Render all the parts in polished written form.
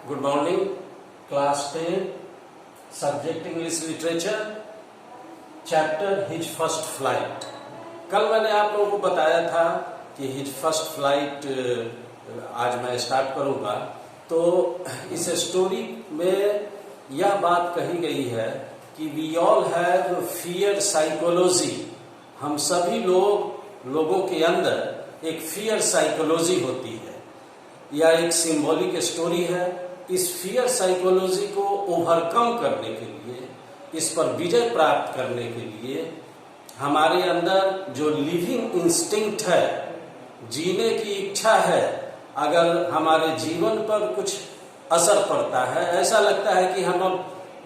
Good morning class 10 subject English literature chapter his first flight. कल मैंने आप लोगों को बताया था कि हिज फर्स्ट फ्लाइट आज मैं स्टार्ट करूंगा। तो इस स्टोरी में यह बात कही गई है कि we all have fear psychology. हम सभी लोगों के अंदर एक फियर साइकोलॉजी होती है। यह एक सिंबॉलिक स्टोरी है। इस फियर साइकोलॉजी को ओवरकम करने के लिए, इस पर विजय प्राप्त करने के लिए हमारे अंदर जो लिविंग इंस्टिंक्ट है, जीने की इच्छा है, अगर हमारे जीवन पर कुछ असर पड़ता है, ऐसा लगता है कि हम अब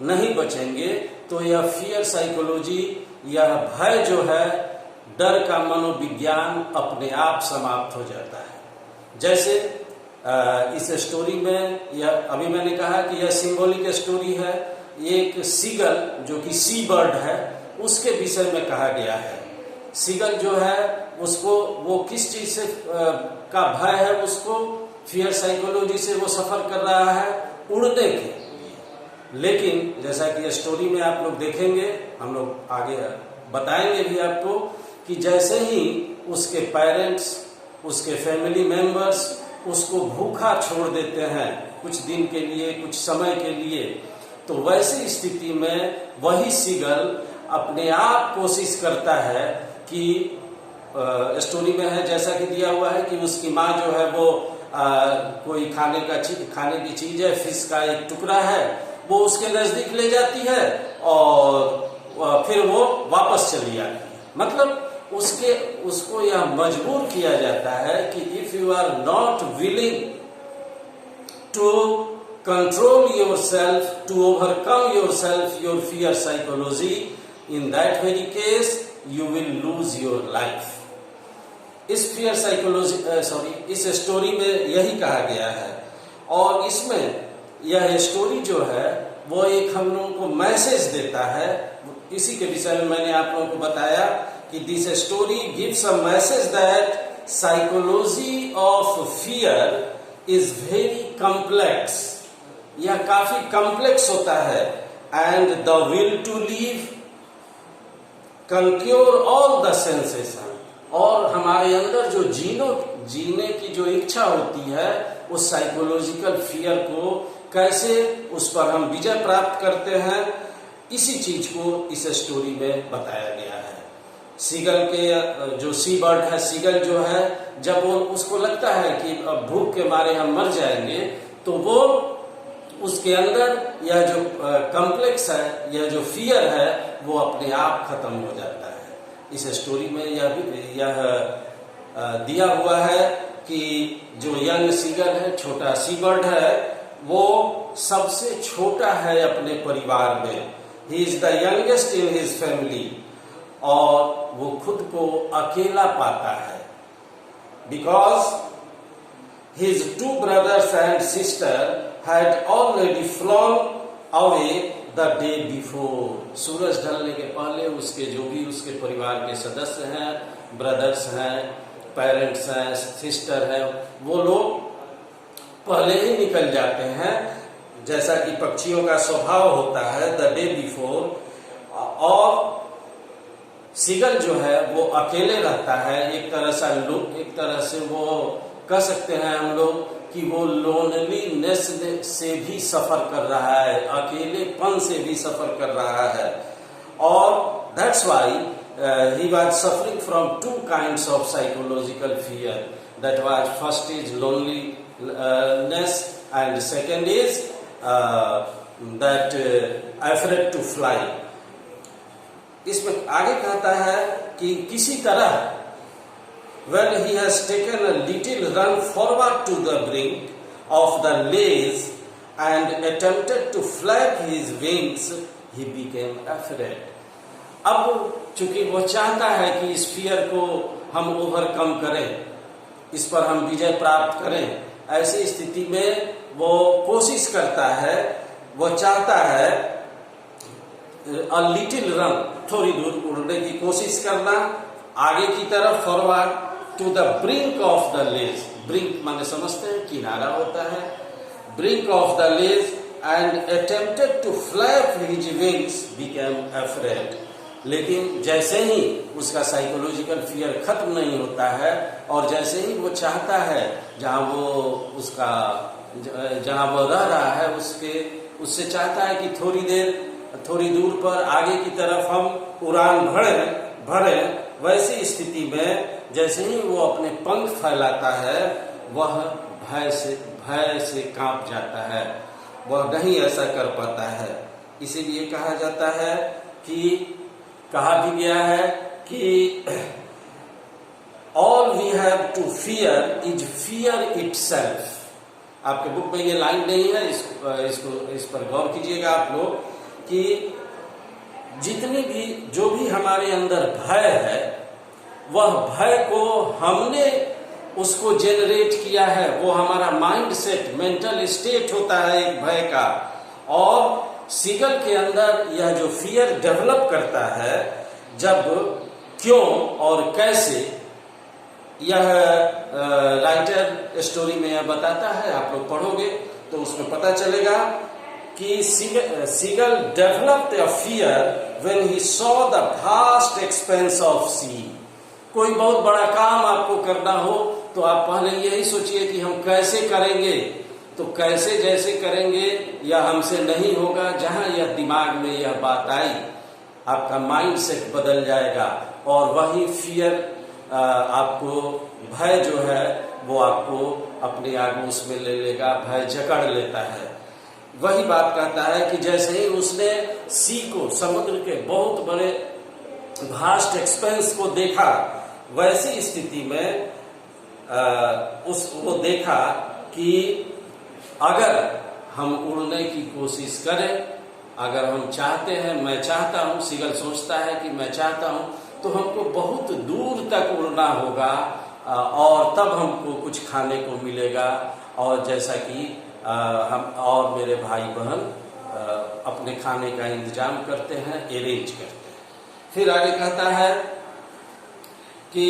नहीं बचेंगे, तो यह फियर साइकोलॉजी, यह भय जो है, डर का मनोविज्ञान अपने आप समाप्त हो जाता है। जैसे इस स्टोरी में यह अभी मैंने कहा कि यह सिंबॉलिक स्टोरी है। एक सीगल जो कि सी बर्ड है, उसके विषय में कहा गया है। सीगल जो है उसको वो किस चीज से का भय है, उसको फियर साइकोलॉजी से वो सफर कर रहा है, उड़ने के। लेकिन जैसा कि स्टोरी में आप लोग देखेंगे, हम लोग आगे बताएंगे भी आपको कि जैसे ही उसके पेरेंट्स, उसके फैमिली मेंबर्स उसको भूखा छोड़ देते हैं कुछ दिन के लिए, कुछ समय के लिए, तो वैसी स्थिति में वही सीगल अपने आप कोशिश करता है कि स्टोरी में है जैसा कि दिया हुआ है कि उसकी माँ जो है वो कोई खाने की चीज है, फिश का एक टुकड़ा है, वो उसके नजदीक ले जाती है और फिर वो वापस चली आती है। मतलब उसको यह मजबूर किया जाता है कि if you are not willing to control yourself, to overcome yourself, your fear psychology, in that very case you will lose your life. इस फियर साइकोलॉजी इस स्टोरी में यही कहा गया है। और इसमें यह स्टोरी जो है वो एक हम लोगों को मैसेज देता है। इसी के विषय में मैंने आप लोगों को बताया कि this story gives a message that psychology of fear is very complex. यह काफी कॉम्प्लेक्स होता है। And the will to live conquer all the sensation. और हमारे अंदर जो जीने की जो इच्छा होती है, उस साइकोलॉजिकल फियर को कैसे उस पर हम विजय प्राप्त करते हैं, इसी चीज को इस स्टोरी में बताया गया है। सीगल के जो सी बर्ड है, सीगल जो है, जब वो उसको लगता है कि भूख के मारे हम मर जाएंगे, तो वो उसके अंदर यह जो कॉम्प्लेक्स है, यह जो फियर है, वो अपने आप खत्म हो जाता है। इस स्टोरी में यह दिया हुआ है कि जो यंग सीगल है, छोटा सी बर्ड है, वो सबसे छोटा है अपने परिवार में। He is the youngest in his family. और वो खुद को अकेला पाता है, because his two brothers and sister had already flown away the day before. सूरज ढलने के पहले उसके जो भी उसके परिवार के सदस्य हैं, ब्रदर्स हैं, पेरेंट्स हैं, सिस्टर हैं, वो लोग पहले ही निकल जाते हैं, जैसा कि पक्षियों का स्वभाव होता है, द डे बिफोर। और सीगल जो है वो अकेले रहता है। एक तरह से वो कह सकते हैं हम लोग कि वो लोनलीनेस से भी सफर कर रहा है, अकेलेपन से भी सफर कर रहा है। और that's why he was suffering from two kinds of psychological fear. That was first is loneliness and second is that afraid to fly. इसमें आगे कहता है कि किसी तरह when he has taken a little run forward to the brink of the lace and attempted to flap his wings, he became afraid. अब चूंकि वो चाहता है कि इस फियर को हम ओवरकम करें, इस पर हम विजय प्राप्त करें, ऐसी स्थिति में वो कोशिश करता है, वो चाहता है अ लिटिल रन, थोड़ी दूर उड़ने की कोशिश करना, आगे की तरफ, forward to the brink of the less. Brink माने समझते हैं किनारा होता है, brink of the ledge and attempted to flap his wings, became afraid. लेकिन जैसे ही उसका साइकोलॉजिकल फियर खत्म नहीं होता है और जैसे ही वो चाहता है जहाँ वो रह रहा है उससे चाहता है कि थोड़ी दूर पर आगे की तरफ हम उड़ान भरे, वैसी स्थिति में जैसे ही वो अपने पंख फैलाता है वह भय से कांप जाता है, वह नहीं ऐसा कर पाता है। इसीलिए कहा भी गया है कि all we have to fear is fear itself. आपके बुक में ये लाइन नहीं है, इस पर गौर कीजिएगा आप लोग कि जो भी हमारे अंदर भय है वह भय को हमने उसको जनरेट किया है, वो हमारा माइंड सेट, मेंटल स्टेट होता है एक भय का। और सीगल के अंदर यह जो फियर डेवलप करता है जब क्यों और कैसे, यह राइटर स्टोरी में यह बताता है। आप लोग पढ़ोगे तो उसमें पता चलेगा कि seagull developed a fear when he saw the vast expanse of sea. कोई बहुत बड़ा काम आपको करना हो तो आप पहले यही सोचिए कि हम कैसे करेंगे, तो कैसे जैसे करेंगे या हमसे नहीं होगा। जहां यह दिमाग में यह बात आई आपका माइंड सेट बदल जाएगा और वही फियर आपको, भय जो है वो आपको अपने आगे उसमें ले लेगा, भय जकड़ लेता है। वही बात कहता है कि जैसे ही उसने सी को, समुद्र के बहुत बड़े वास्ट एक्सपेंस को देखा, वैसी स्थिति में वो देखा कि अगर हम उड़ने की कोशिश करें, अगर हम चाहते हैं, मैं चाहता हूं, सीगल सोचता है कि मैं चाहता हूं, तो हमको बहुत दूर तक उड़ना होगा और तब हमको कुछ खाने को मिलेगा। और जैसा कि हम और मेरे भाई बहन अपने खाने का इंतजाम करते हैं, अरेंज करते हैं। फिर आगे कहता है कि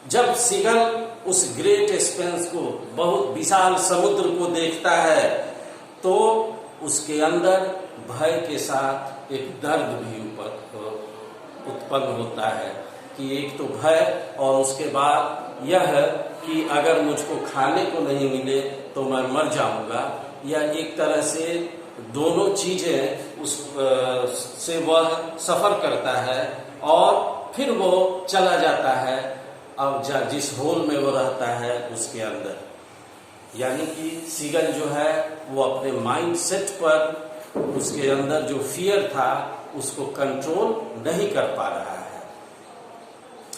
जब सीगल उस ग्रेट एक्सपेंस को, बहुत विशाल समुद्र को देखता है तो उसके अंदर भय के साथ एक दर्द भी उत्पन्न होता है कि एक तो भय और उसके बाद यह है कि अगर मुझको खाने को नहीं मिले तो मैं मर जाऊंगा। या एक तरह से दोनों चीजें से वह सफर करता है और फिर वो चला जाता है अब जिस होल में वो रहता है उसके अंदर। यानी कि सीगल जो है वो अपने माइंड सेट पर, उसके अंदर जो फियर था उसको कंट्रोल नहीं कर पा रहा है।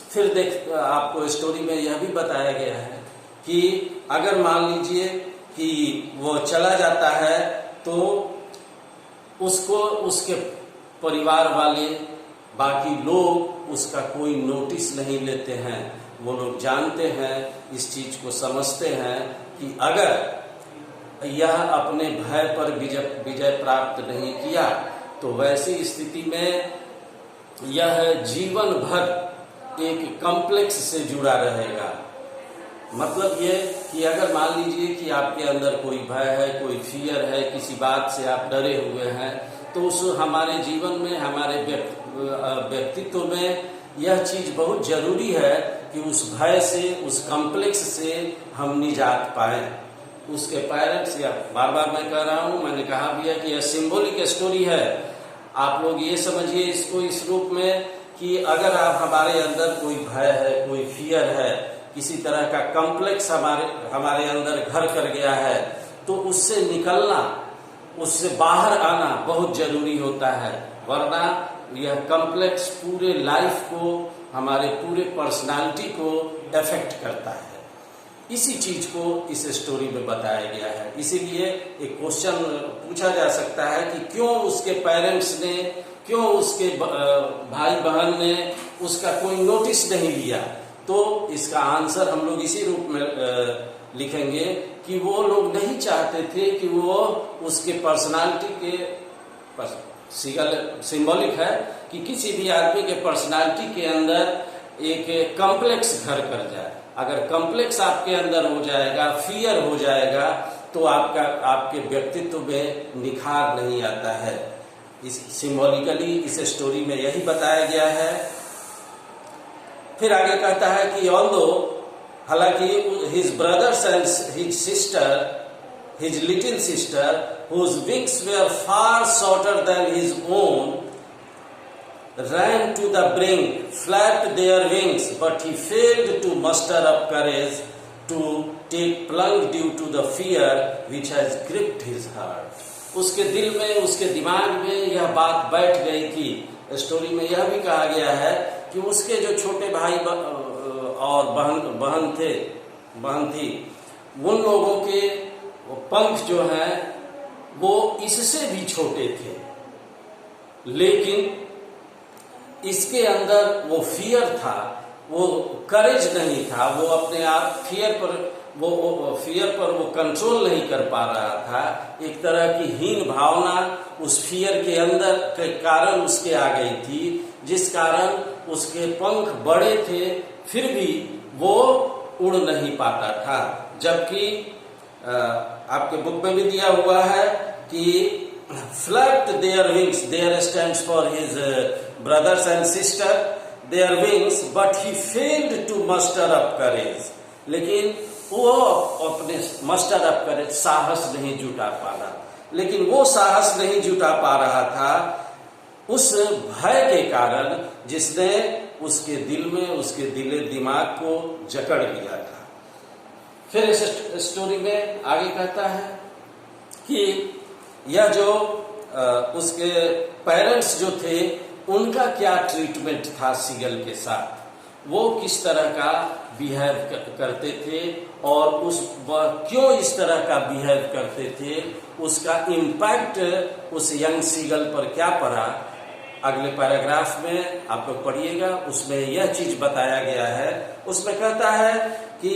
फिर आपको स्टोरी में यह भी बताया गया है कि अगर मान लीजिए कि वो चला जाता है तो उसको उसके परिवार वाले, बाकी लोग उसका कोई नोटिस नहीं लेते हैं। वो लोग जानते हैं, इस चीज को समझते हैं कि अगर यह अपने भय पर विजय प्राप्त नहीं किया तो वैसी स्थिति में यह जीवन भर एक कॉम्प्लेक्स से जुड़ा रहेगा। मतलब ये कि अगर मान लीजिए कि आपके अंदर कोई भय है, कोई फियर है, किसी बात से आप डरे हुए हैं, तो उस हमारे जीवन में, हमारे व्यक्तित्व में यह चीज बहुत जरूरी है कि उस भय से, उस कॉम्प्लेक्स से हम निजात पाए। उसके पेरेंट्स, या बार बार मैं कह रहा हूं, मैंने कहा भी है कि यह सिंबॉलिक स्टोरी है। आप लोग ये समझिए इसको इस रूप में कि अगर आप, हमारे अंदर कोई भय है, कोई फियर है, किसी तरह का कॉम्प्लेक्स हमारे अंदर घर कर गया है, तो उससे निकलना, उससे बाहर आना बहुत जरूरी होता है। वरना यह कॉम्प्लेक्स पूरे लाइफ को, हमारे पूरे पर्सनालिटी को अफेक्ट करता है। इसी चीज को इस स्टोरी में बताया गया है। इसीलिए एक क्वेश्चन पूछा जा सकता है कि क्यों उसके पेरेंट्स ने, क्यों उसके भाई बहन ने उसका कोई नोटिस नहीं लिया। तो इसका आंसर हम लोग इसी रूप में लिखेंगे कि वो लोग नहीं चाहते थे कि वो उसके पर्सनालिटी के, सीगल सिंबॉलिक है कि किसी भी आदमी के पर्सनालिटी के अंदर एक कॉम्प्लेक्स घर कर जाए। अगर कॉम्प्लेक्स आपके अंदर हो जाएगा, फियर हो जाएगा, तो आपके व्यक्तित्व में निखार नहीं आता है। इस सिंबॉलिकली इस स्टोरी में यही बताया गया है। फिर आगे कहता है कि ऑल्दो हालांकि his brothers and his sister, his little sister whose wings were far shorter than his own, ran to the brink, flapped their wings, but he failed to muster up courage to take plunge due to the fear which has gripped his heart. उसके दिल में, उसके दिमाग में यह बात बैठ गई थी। स्टोरी में यह भी कहा गया है कि उसके जो छोटे भाई और बहन थी, उन लोगों के पंख जो हैं वो इससे भी छोटे थे, लेकिन इसके अंदर वो फियर था, वो करेज नहीं था, वो अपने आप फियर पर वो कंट्रोल नहीं कर पा रहा था। एक तरह की हीन भावना उस फियर के अंदर के कारण उसके आ गई थी, जिस कारण उसके पंख बड़े थे फिर भी वो उड़ नहीं पाता था। जबकि आपके बुक में भी दिया हुआ है कि flapped their wings, there stands for his brothers and sister, their wings, but he failed to muster up courage. लेकिन वो अपने muster up courage, साहस नहीं जुटा पा रहा। लेकिन वो साहस नहीं जुटा पा रहा था उस भय के कारण जिसने उसके दिल में, उसके दिले दिमाग को जकड़ लिया था। फिर इस स्टोरी में आगे कहता है कि यह जो उसके पेरेंट्स जो थे उनका क्या ट्रीटमेंट था सीगल के साथ, वो किस तरह का बिहेव करते थे और क्यों इस तरह का बिहेव करते थे, उसका इम्पैक्ट उस यंग सीगल पर क्या पड़ा। अगले पैराग्राफ में आप लोग पढ़िएगा, उसमें यह चीज बताया गया है। उसमें कहता है कि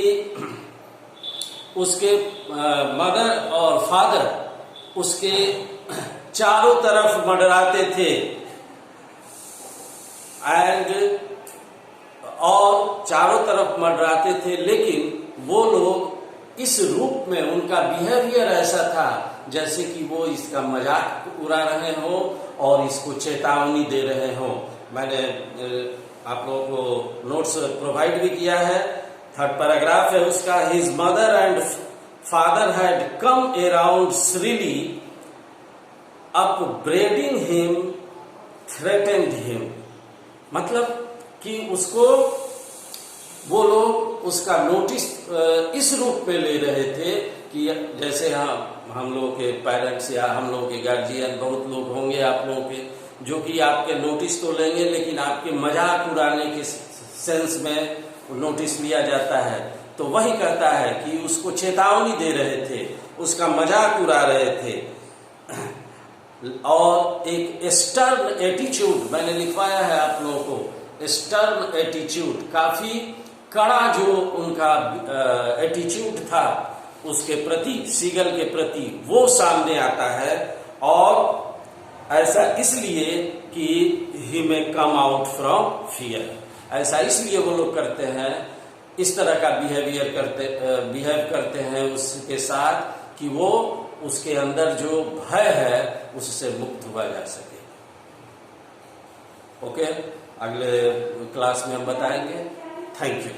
उसके मदर और फादर उसके चारों तरफ मंडराते थे और चारों तरफ मंडराते थे, लेकिन वो लोग इस रूप में, उनका बिहेवियर ऐसा था जैसे कि वो इसका मजाक उड़ा रहे हों और इसको चेतावनी दे रहे हों। मैंने आप लोगों को नोट्स प्रोवाइड भी किया है। थर्ड पैराग्राफ है उसका, his mother and father had come around shrilly upbraiding him, threatened him। मतलब कि उसको वो लोग उसका नोटिस इस रूप में ले रहे थे कि जैसे हम लोगों के पेरेंट्स या हम लोगों के गार्जियन, बहुत लोग होंगे आप लोगों के, जो कि आपके नोटिस तो लेंगे लेकिन आपके मजाक उड़ाने के सेंस में नोटिस लिया जाता है। तो वही कहता है कि उसको चेतावनी दे रहे थे, उसका मजाक उड़ा रहे थे और एक स्टर्न एटीट्यूड, मैंने लिखवाया है आप लोगों को, स्टर्न एटीट्यूड, काफी कड़ा जो उनका एटीट्यूड था उसके प्रति, सीगल के प्रति, वो सामने आता है। और ऐसा इसलिए कि ही में कम आउट फ्रॉम फियर, ऐसा इसलिए वो लोग करते हैं, इस तरह का बिहेव करते हैं उसके साथ कि वो उसके अंदर जो भय है उससे मुक्त हुआ जा सके। ओके, अगले क्लास में हम बताएंगे। Thank you.